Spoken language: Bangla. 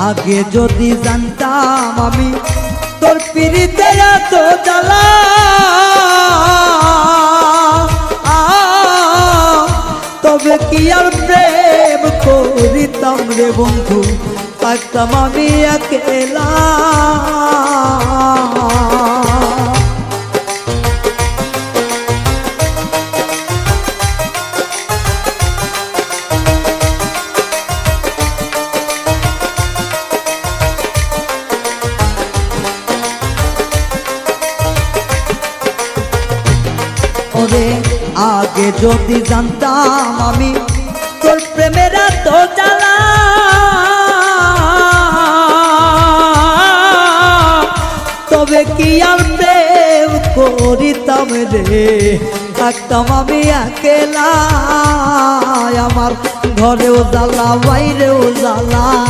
আগে যদি জানতাম আমি তোর পিরিতে এত জ্বালা, তবে কি আর প্রেম করিতাম রে বন্ধু, থাকতাম আমি একেলা। ওরে আগে যদি জানতাম আমি তোর প্রেমের এত জ্বালা, তবে কি আর প্রেম করিতাম রে, থাকতাম আমি একেলা। আমার ঘরেও জ্বালা বাইরেও জ্বালা।